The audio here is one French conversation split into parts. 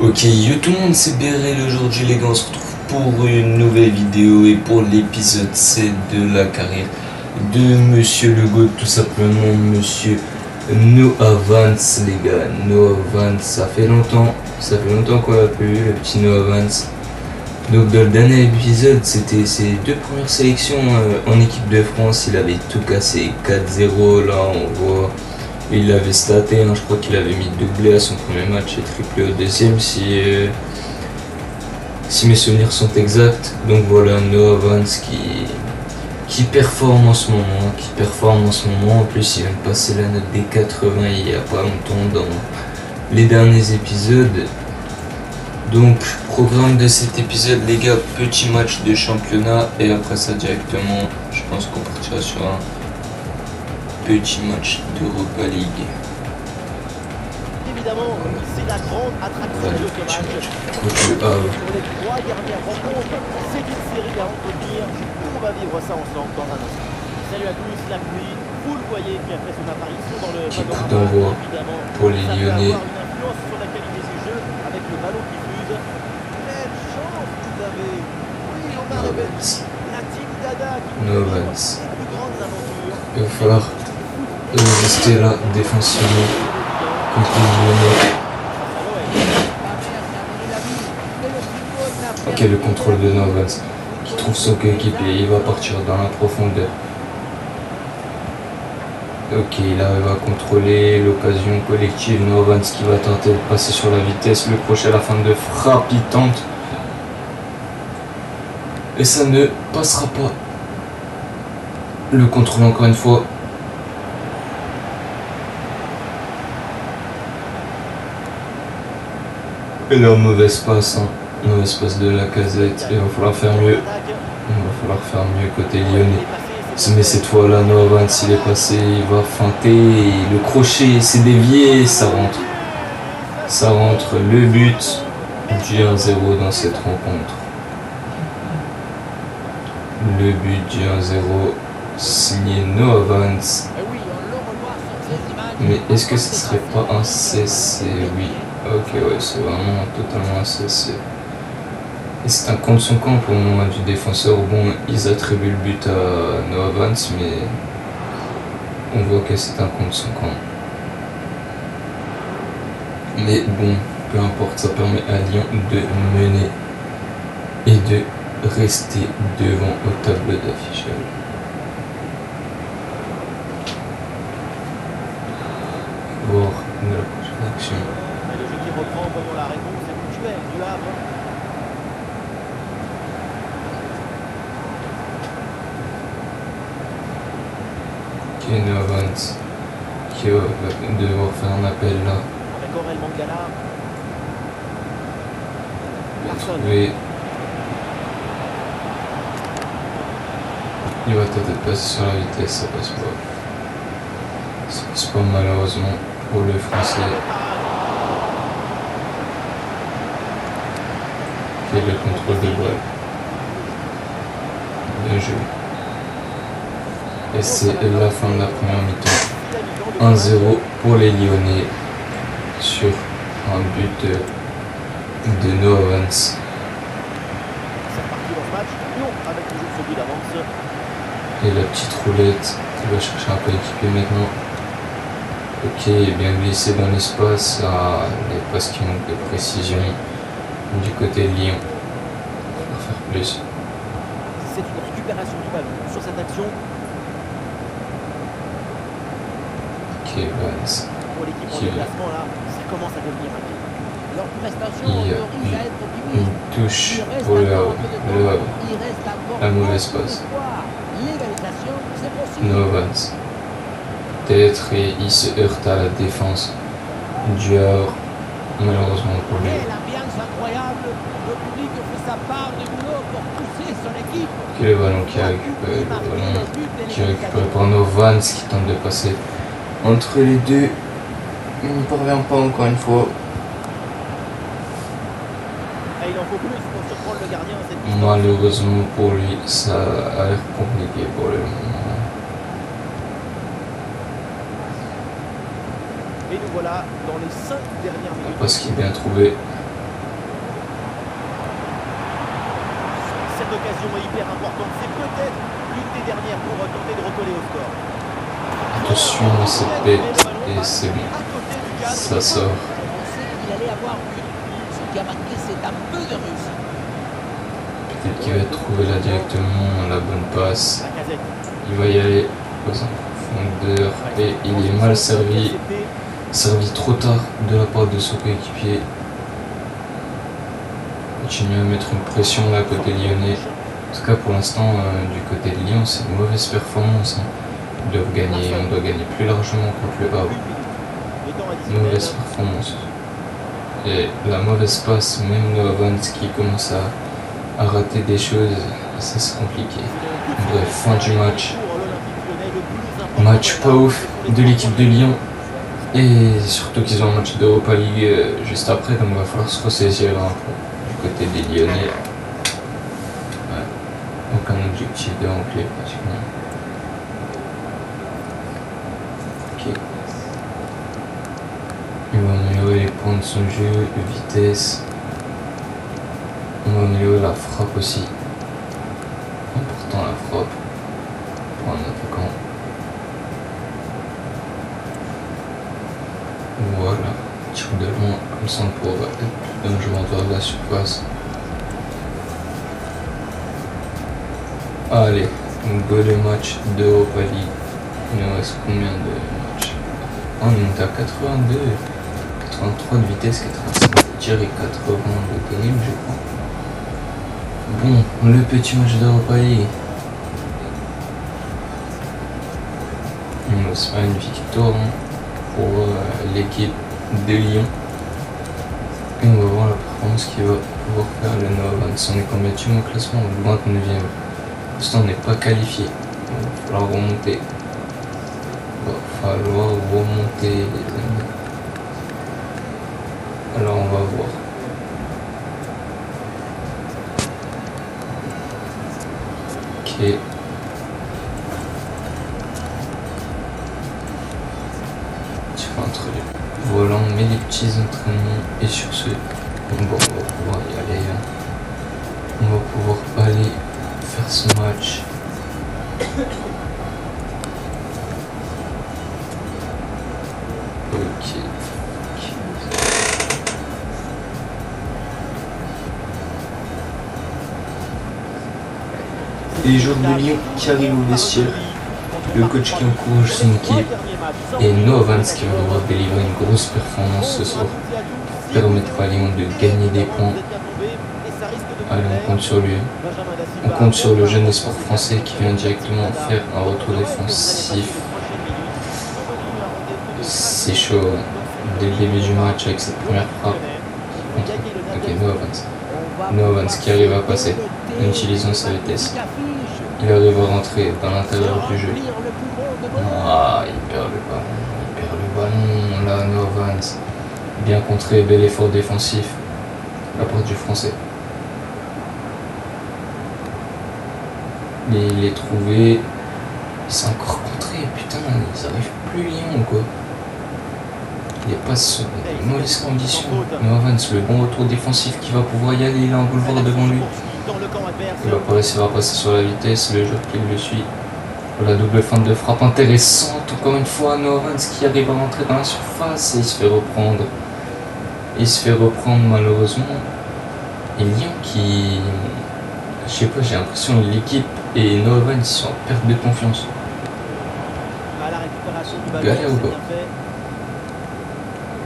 Ok, yo tout le monde, c'est Beryl. Aujourd'hui les gars, on se retrouve pour une nouvelle vidéo et pour l'épisode 7 de la carrière de Monsieur le GOAT, tout simplement Monsieur Noah Vance les gars. Noah Vance, ça fait longtemps qu'on l'a plus vu, le petit Noah Vance. Donc dans le dernier épisode, c'était ses deux premières sélections en équipe de France, il avait tout cassé, 4-0 là on voit. Il l'avait staté, hein, je crois qu'il avait mis doublé à son premier match et triplé au deuxième si mes souvenirs sont exacts. Donc voilà, Noah Vance qui performe en ce moment, En plus il vient de passer la note des 80 il n'y a pas longtemps dans les derniers épisodes. Donc programme de cet épisode les gars, petit match de championnat et après ça directement je pense qu'on partira sur un petit match d'Europa League. Évidemment, c'est la grande attraction de ce match. Sur les 3 dernières rencontres, c'est une série à entretenir. On va vivre ça ensemble dans un instant. Salut à tous, la pluie, vous le voyez, qui a fait son apparition dans le d'envoi pour les ça Lyonnais. peut avoir une influence sur la qualité du jeu avec le ballon qui fuse. Quelle chance vous avez. Oui, on a révélé la team Dada qui nous fait vivre les plus grandes aventures. Il va falloir rester là défensivement contre les Lyonnais. Ok, le contrôle de Noah Vance qui trouve son coéquipier, il va partir dans la profondeur. Ok, il arrive à contrôler l'occasion collective. Noah Vance qui va tenter de passer sur la vitesse, le crochet à la fin de frappe, il tente. Et ça ne passera pas. Le contrôle encore une fois. Et la mauvaise passe, mauvaise passe de Lacazette. Il va falloir faire mieux. Côté lyonnais. Mais cette fois-là, Noah Vance il est passé, il va feinter. Et le crochet s'est dévié, ça rentre. Le but du 1-0 dans cette rencontre. Le but du 1-0 signé Noah Vance. Mais est-ce que ce serait pas un CC? Oui. Ok, ouais, c'est vraiment totalement un CC. Et c'est un contre son camp pour le moment du défenseur. Bon, ils attribuent le but à Noah Vance, mais on voit que c'est un contre son camp. Mais bon, peu importe, ça permet à Lyon de mener et de rester devant au tableau d'affichage. Voir la prochaine action. Le jeu qui reprend pendant la réponse est mutuelle du Havre. Noah Vance qui va devoir faire un appel là. Avec Aurel Mangala. Oui. Il va tenter de passer sur la vitesse, ça passe pas. Ça passe pas malheureusement pour le français. Qui est le contrôle de balle. Bien joué. Et c'est la fin de la première mi-temps. 1-0 pour les Lyonnais sur un but de Noah Vance. C'est reparti dans ce match. Lyon avec toujours ce but d'avance. Et la petite roulette qui va chercher un coéquipier maintenant. Ok, bien glissé dans l'espace. Ah, les passes qui manquent de précision du côté de Lyon. Il va faire plus. C'est une récupération du ballon sur cette action. Ok, Vance. Pour l'équipe en déplacement là, ça commence à devenir rapide. Leur prestation Il y a autorise à être une optimiste. touche Il reste pour le encore Havre. un peu de temps. Le Havre. Il reste encore La mauvaise beaucoup passe. d'espoir. L'égalisation, c'est possible. Noah Vance. Peut-être et il se heurte à la défense du Havre. Malheureusement pour lui. Et l'ambiance incroyable. Le public fait sa part du boulot pour pousser son équipe. Et le ballon qui est récupéré par Noah Vance qui tente de passer entre les deux. Il n'y parvient pas encore une fois. Et il en faut plus pour surprendre le gardien à cette distance. Malheureusement pour lui, ça a l'air compliqué pour le moment. Et nous voilà dans les 5 dernières minutes. Parce qu'il est bien trouvé. occasion est hyper importante. C'est peut-être l'une des dernières pour tenter de recoller au score. Attention à cette bête. Et c'est bon. À côté du cadre. Ça sort. On sait qu'il allait avoir but. Ce qui a manqué, c'est un peu de réussite. Peut-être qu'il va trouver là directement la bonne passe. Lacazette. Il va y aller aux profondeurs. Et il est mal servi. Servi trop tard de la part de son coéquipier. Continue à mettre une pression là côté lyonnais. En tout cas pour l'instant du côté de Lyon c'est une mauvaise performance. Hein. On doit gagner plus largement contre le Havre. Mauvaise performance. Et la mauvaise passe, même le Evans qui commence à rater des choses, ça c'est compliqué. Bref, fin du match. Match pas ouf de l'équipe de Lyon. Et surtout qu'ils ont un match d'Europa League juste après, donc il va falloir se ressaisir un peu du côté des Lyonnais. Ouais. Aucun objectif de remplir pratiquement. Ok. Il va améliorer les points de son jeu, de vitesse. On va améliorer la frappe aussi. Important la frappe pour un attaquant. Voilà, tir de loin, comme ça on pourra être plus dangereux vers la surface. Allez, on go les matchs d'Europa League. Il nous reste combien de matchs? On est à 82, 83 de vitesse, 85 de tir et 80 de terrible, je crois. Bon, le petit match d'Europa League. On se fait une victoire pour l'équipe de Lyon. Et on va voir la performance qu'il va pouvoir faire le Nova. On est combien au classement? 29e. Pour l'instant, on n'est pas qualifié. Il va falloir remonter. Les amis. Alors, on va voir. Ok. Entre les volants, on met des petits entraînements et sur ce, on va pouvoir y aller. On va pouvoir aller faire ce match. Ok. Les joueurs de Lyon qui arrivent au vestiaire. Le coach qui encourage son équipe. Et Novans qui va devoir délivrer une grosse performance ce soir pour permettre à Lyon de gagner des points. Allez, on compte sur lui. On compte sur le jeune espoir français qui vient directement faire un retour défensif. C'est chaud dès le début du match avec cette première frappe. Ok, Novans qui arrive à passer en utilisant sa vitesse. Il arrive à rentrer dans l'intérieur du jeu. Ah, il perd le ballon. Là, Novans. Bien contré, bel effort défensif. La part du français. Mais il est trouvé. Il s'est encore contré. Putain, ils n'arrivent plus Lyon, quoi. Il n'est pas sur des mauvaises conditions. Novans, le bon retour défensif qui va pouvoir y aller. Il a un boulevard devant lui. Il va pas réussir à passer sur la vitesse. Le joueur qui le suit. La double feinte de frappe intéressante, encore une fois, Novans qui arrive à rentrer dans la surface et il se fait reprendre. Il se fait reprendre malheureusement. Et Lyon qui... Je sais pas, j'ai l'impression que l'équipe et Novans ils sont en perte de confiance. Galère ou pas?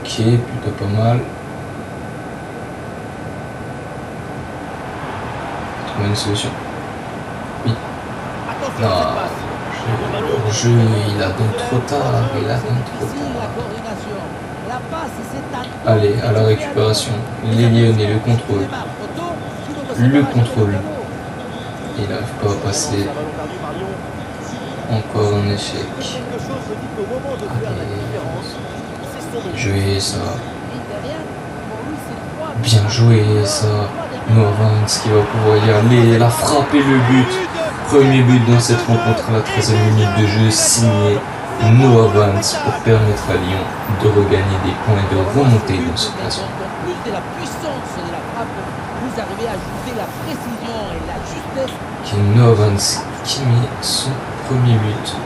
Ok, plutôt pas mal. Trouver une solution. Oui. Non. Le jeu, il a donné trop tard, Allez, à la récupération, les Lyonnais, le contrôle. Il n'arrive pas à passer. Encore un échec. Allez. Jouer ça. Bien joué ça. Novans qui va pouvoir y aller. La frappe et le but. Premier but dans cette rencontre à la 13e minute de jeu, signé Novans pour permettre à Lyon de regagner des points et de remonter dans ce classement. puissance de la frappe, vous arrivez à ajouter la précision et la justesse. Qui est Noah Vance qui met son premier but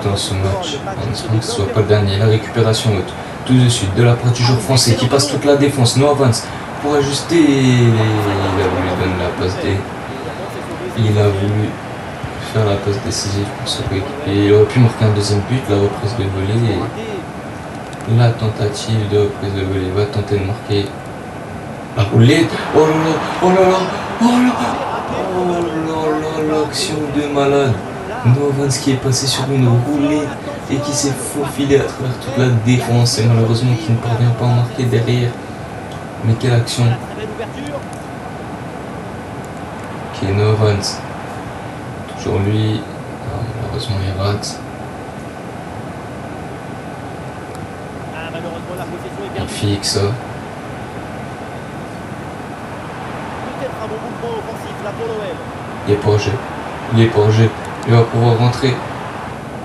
dans ce match, en espérant que ce ne soit pas le dernier. La récupération haute, tout de suite, de la part du joueur français qui passe toute la défense. Noah Vance pour ajuster, il a voulu donner la passe il a voulu faire la passe décisive pour se coéquipier. Il aurait pu marquer un deuxième but, la reprise de volée. Et la tentative de reprise de volée va tenter de marquer la roulette. Oh là là, oh là là, oh là là, l'action de malade. Noah Vance qui est passé sur une roulée et qui s'est faufilé à travers toute la défense et malheureusement qui ne parvient pas à marquer derrière. Mais quelle action! Qui est Noah Vance. Toujours lui. Ah, malheureusement il rate. Magnifique ça. Il est pas jeu. Il est pas jeu. Il va pouvoir rentrer.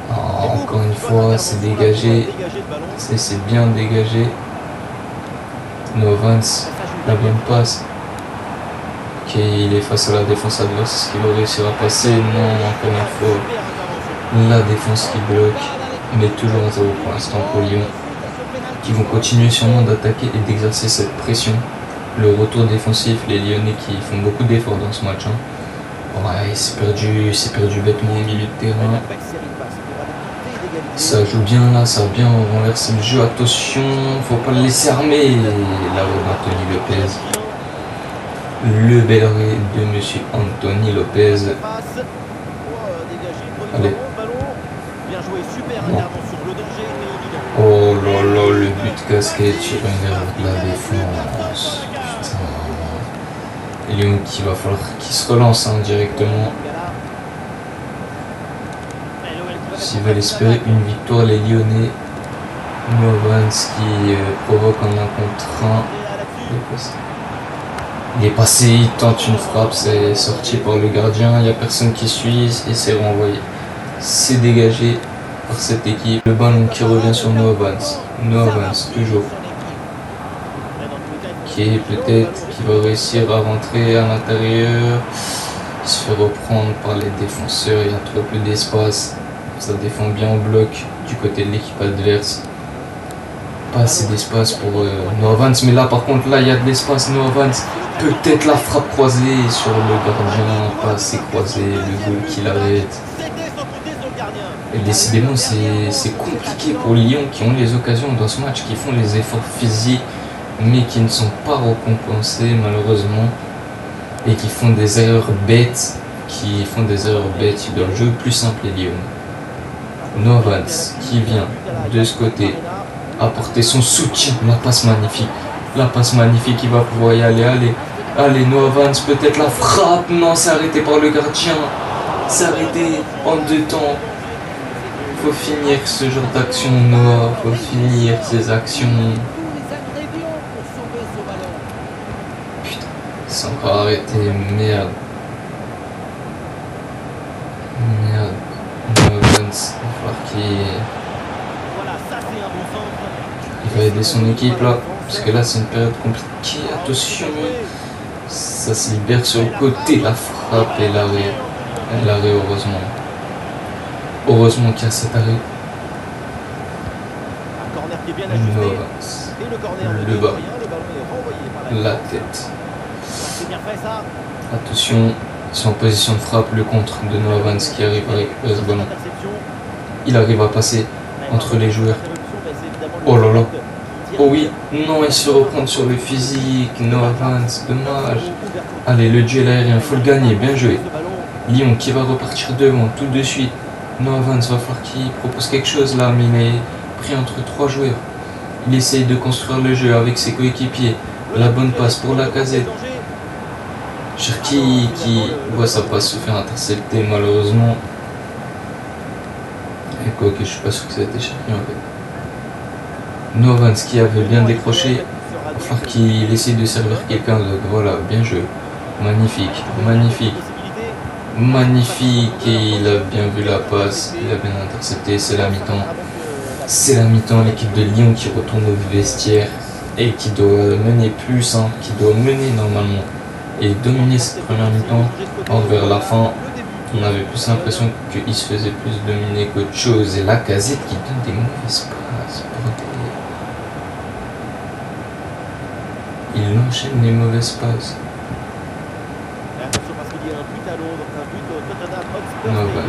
Oh, encore une fois, c'est dégagé. C'est bien dégagé. Noah Vance, la bonne passe. Ok, il est face à la défense adverse. Est-ce qu'il va réussir à passer? Non, encore une fois. La défense qui bloque. Mais toujours à 0 pour l'instant pour Lyon. Qui vont continuer sûrement d'attaquer et d'exercer cette pression. Le retour défensif, les Lyonnais qui font beaucoup d'efforts dans ce match. Ouais, c'est perdu bêtement au milieu de terrain. Ça joue bien là, ça a bien renversé le jeu. Attention, faut pas le laisser armer. L'arrêt d'Anthony Lopez. Le bel arrêt de monsieur Anthony Lopez. Allez. Non. Oh là là, le but casquette sur une erreur de la défense. Putain. Lyon qui va falloir qu'il se relance directement. S'ils veulent espérer une victoire, les Lyonnais. Noah Vance qui provoque un 1 contre 1. Il est passé, il tente une frappe, c'est sorti par le gardien, il n'y a personne qui suit et c'est renvoyé. C'est dégagé par cette équipe. Le ballon qui revient sur Noah Vance. Noah Vance, toujours. Qui peut-être qui va réussir à rentrer à l'intérieur. Il se fait reprendre par les défenseurs, il y a trop peu d'espace. Ça défend bien en bloc du côté de l'équipe adverse. Pas assez d'espace pour Noah Vance, mais là par contre là il y a de l'espace. Noah Vance, peut-être la frappe croisée sur le gardien, pas assez croisé, le goal qui l'arrête. Et décidément c'est compliqué pour Lyon qui ont les occasions dans ce match, qui font les efforts physiques mais qui ne sont pas récompensés malheureusement et qui font des erreurs bêtes, ils doivent jouer plus simple les Lyon. Noah Vance qui vient de ce côté apporter son soutien, la passe magnifique, il va pouvoir y aller, allez Noah Vance, peut-être la frappe, non c'est arrêté par le gardien, c'est arrêté en 2 temps. Faut finir ce genre d'action Noah, faut finir ces actions. Putain, c'est encore arrêté, merde. Noah Vance, il va falloir il va aider son équipe là, parce que là c'est une période compliquée, attention, ça se libère sur le côté, la frappe et l'arrêt heureusement qu'il y a cet arrêt. Noah Vance, le bas, la tête, attention, ils sont en position de frappe, le contre de Noah Vance qui arrive à récupérer ce ballon, il arrive à passer entre les joueurs. Oh là là. Oh oui, non, il se reprend sur le physique. Noah Vance, dommage. Allez, le duel aérien, faut le gagner, bien joué. Lyon qui va repartir devant tout de suite. Noah Vance va falloir qu'il propose quelque chose là, mais il est pris entre 3 joueurs. Il essaye de construire le jeu avec ses coéquipiers. La bonne passe pour Lacazette. Cherki qui voit sa passe se faire intercepter malheureusement. Et quoi que je suis pas sûr que ça a été Cherki en fait. Noah Vance qui avait bien décroché, il va falloir qu'il essaye de servir quelqu'un d'autre. Voilà, bien joué. Magnifique. Et il a bien vu la passe, il a bien intercepté, c'est la mi-temps. L'équipe de Lyon qui retourne au vestiaire. et qui doit mener plus, hein, qui doit mener normalement et dominer cette première mi-temps. Or, vers la fin, on avait plus l'impression qu'il se faisait plus dominer qu'autre chose. Et la Lacazette qui donne des mauvaises passes. Il enchaîne les mauvaises passes. Non, bah,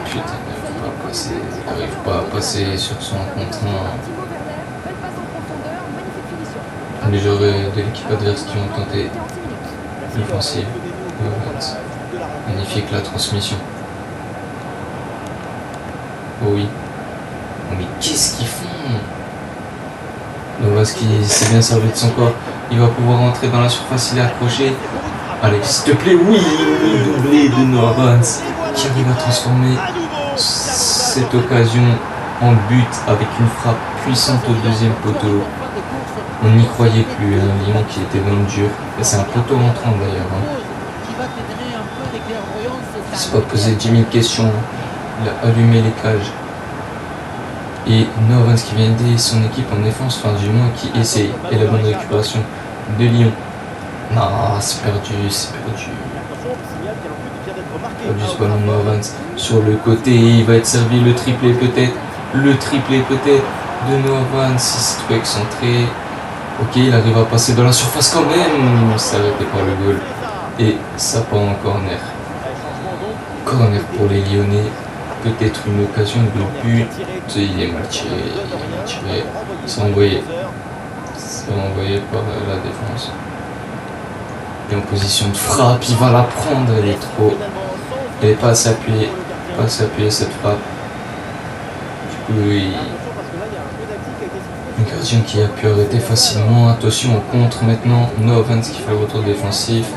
putain, il n'arrive pas à passer sur son contre 1. Les joueurs de l'équipe adverse qui ont tenté l'offensive. Magnifique la transmission. Oh oui. Oh, mais qu'est-ce qu'ils font? Novas qui s'est bien servi de son corps. Il va pouvoir entrer dans la surface, il est accroché. Alex, s'il te plaît, oui, le doublé de Novas qui arrive à transformer cette occasion en but avec une frappe puissante au deuxième poteau. On n'y croyait plus, un Lyon qui était dans le dur. Et c'est un poteau entrant d'ailleurs. Hein. Il ne s'est pas posé 10 000 questions. Il a allumé les cages. Et Novas qui vient aider son équipe en défense, enfin du moins qui essaye. Et la bonne récupération de Lyon. Non, c'est perdu, c'est perdu. Perdu ce ballon de Novas sur le côté. Il va être servi le triplé peut-être. Le triplé peut-être de Novas. Il s'est trouvé excentré. Ok, il arrive à passer dans la surface quand même. C'est arrêté par le goal. Et ça part en corner. Corner pour les Lyonnais. Peut-être une occasion de but. Il est mal tiré. Il est mal tiré. C'est envoyé. C'est envoyé par la défense. Et en position de frappe, il va la prendre. Elle est trop. Elle n'est pas assez appuyée. Pas assez appuyée cette frappe. Du coup, un gardien qui a pu arrêter facilement. Attention au contre maintenant. Novas qui fait le retour défensif.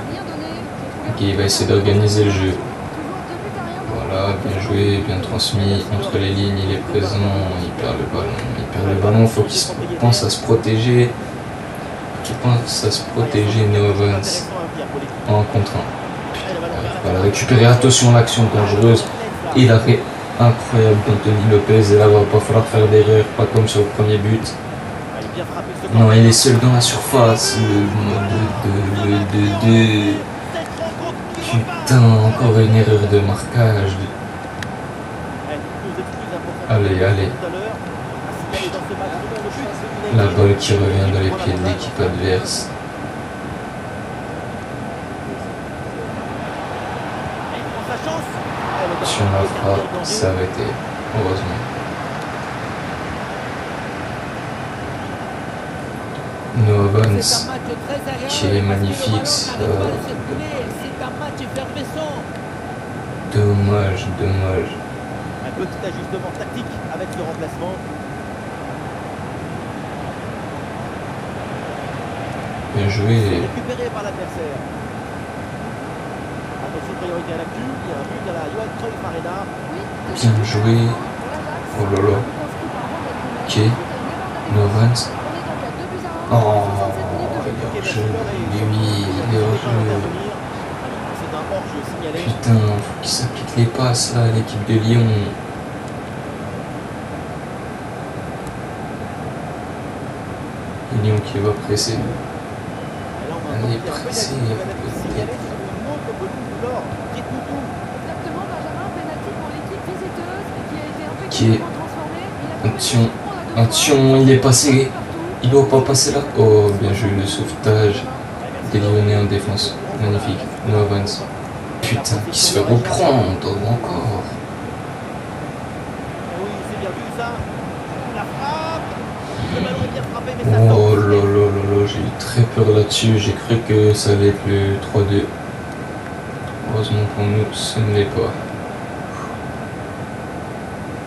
Ok, il va essayer d'organiser le jeu. Voilà, bien joué, bien transmis. Entre les lignes, il est présent. Il perd le ballon. Il perd le ballon. Il faut qu'il pense à se protéger. Qu'il pense à se protéger, Novas. En contre 1. Voilà, récupérer. Attention, l'action dangereuse. Et l'arrêt incroyable d'Anthony Lopez. Et là, il ne va pas falloir faire d'erreur. Pas comme sur le premier but. Non, il est seul dans la surface. Putain, encore une erreur de marquage. Allez, allez. Putain. La balle qui revient dans les pieds de l'équipe adverse. Sur la frappe, c'est arrêté. Heureusement. Novas qui est magnifique. Dommage, dommage. Un petit ajustement tactique avec le remplacement. Bien joué. Récupéré par l'adversaire. Attention, priorité à l'actu. Il y a un but à la Johan Cruyff Arena. Bien joué. Oh là là. Ok. Novas. Oh, il est hors jeu. Oui, il est hors jeu. Putain, faut qu'il s'applique les passes là, l'équipe de Lyon. Et Lyon qui va presser. Allez, presser. Qui est. Attention, attention, il est passé. Il doit pas passer là. Oh, bien joué le sauvetage des Lyonnais en défense. Magnifique. Novas. Putain, qui se fait reprendre encore. Oh là là là là, j'ai eu très peur là-dessus. J'ai cru que ça allait être le 3-2. Heureusement pour nous, ce ne l'est pas.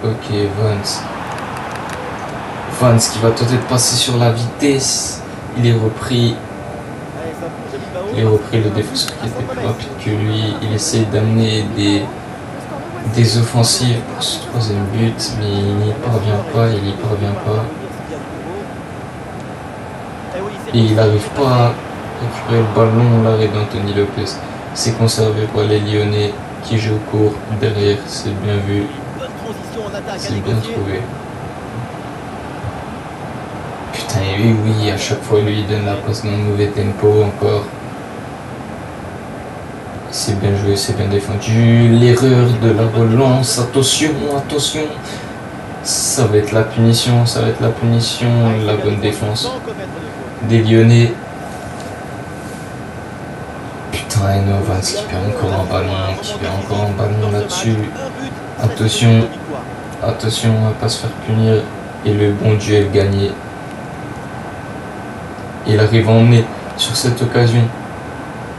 Ok, Vance qui va tenter de passer sur la vitesse. Il est repris. Le défenseur qui était plus rapide que lui. Il essaye d'amener des offensives pour ce troisième but, mais il n'y parvient pas. Et il n'arrive pas à récupérer le ballon. L'arrêt d'Anthony Lopez. C'est conservé par les Lyonnais qui jouent court derrière. C'est bien vu. C'est bien trouvé. Putain, Et oui, oui, à chaque fois, lui, il donne la passe dans le mauvais tempo encore. C'est bien joué, c'est bien défendu. L'erreur de la relance. Attention, attention. Ça va être la punition, ça va être la punition. La bonne défense des Lyonnais. Putain, Enovans qui perd encore un ballon, là-dessus. Attention, attention, on va pas se faire punir. Et le bon duel gagné. Il arrive à emmener sur cette occasion.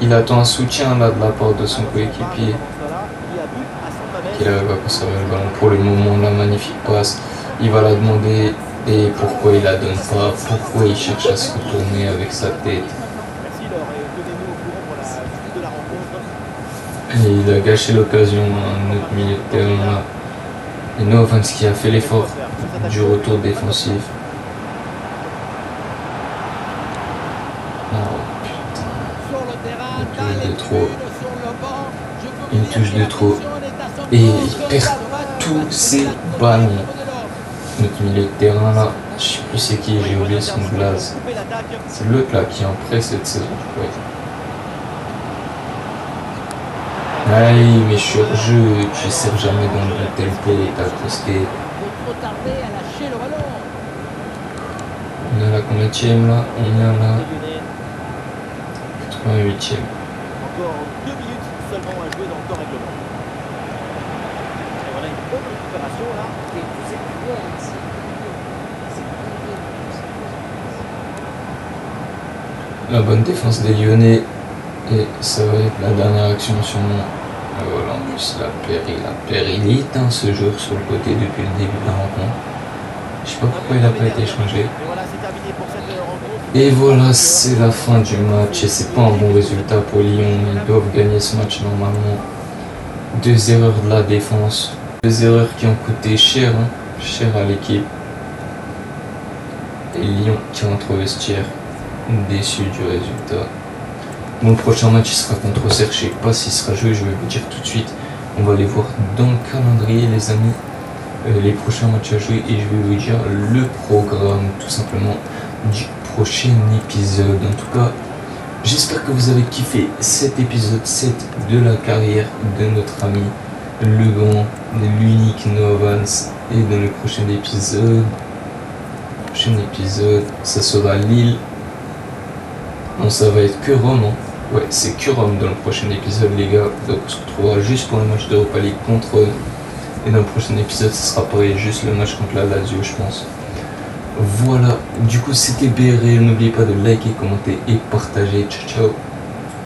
Il attend un soutien là de la part de son coéquipier. Il arrive à conserver le ballon pour le moment, la magnifique passe. Il va la demander et pourquoi il la donne pas, pourquoi il cherche à se retourner avec sa tête. Et il a gâché l'occasion à notre milieu de terrain là. Et Novans qui a fait l'effort du retour défensif. Une touche de trop. Et il perd tous ses ballons. Notre milieu de terrain là, je sais plus c'est qui, j'ai oublié son blaze. C'est l'autre là qui est en prêt cette saison. Ouais. Aïe, mais sur-jeu, tu ne sers jamais dans le tempo et t'as posté. On est à la combienième là? On est à la 88e. Encore 2 minutes seulement à jouer dans le temps règlement. Et on a une bonne récupération là. La bonne défense des Lyonnais. Et ça va être la dernière action sur moi. Et voilà, en plus la périllite hein, ce jour sur le côté depuis le début de la rencontre. Je sais pas pourquoi il n'a pas été changé. Et voilà, c'est la fin du match et c'est pas un bon résultat pour Lyon. Ils doivent gagner ce match normalement. 2 erreurs de la défense. 2 erreurs qui ont coûté cher, hein, cher à l'équipe. Et Lyon qui rentre au vestiaire, déçu du résultat. Bon, le prochain match il sera contre Auxerre, je sais pas s'il sera joué, je vais vous dire tout de suite. On va aller voir dans le calendrier les amis, les prochains matchs à jouer et je vais vous dire le programme tout simplement du prochain épisode. En tout cas, j'espère que vous avez kiffé cet épisode 7 de la carrière de notre ami le grand, l'unique Novans. Et dans le prochain épisode, ça sera Lille. Non, ça va être que Rome, hein. Ouais, c'est que Rome dans le prochain épisode, les gars. Donc, on se retrouvera juste pour le match d'Europa League contre eux. Et dans le prochain épisode, ce sera pareil, juste le match contre la Lazio, je pense. Voilà, du coup, c'était BRL. N'oubliez pas de liker, commenter et partager. Ciao, ciao.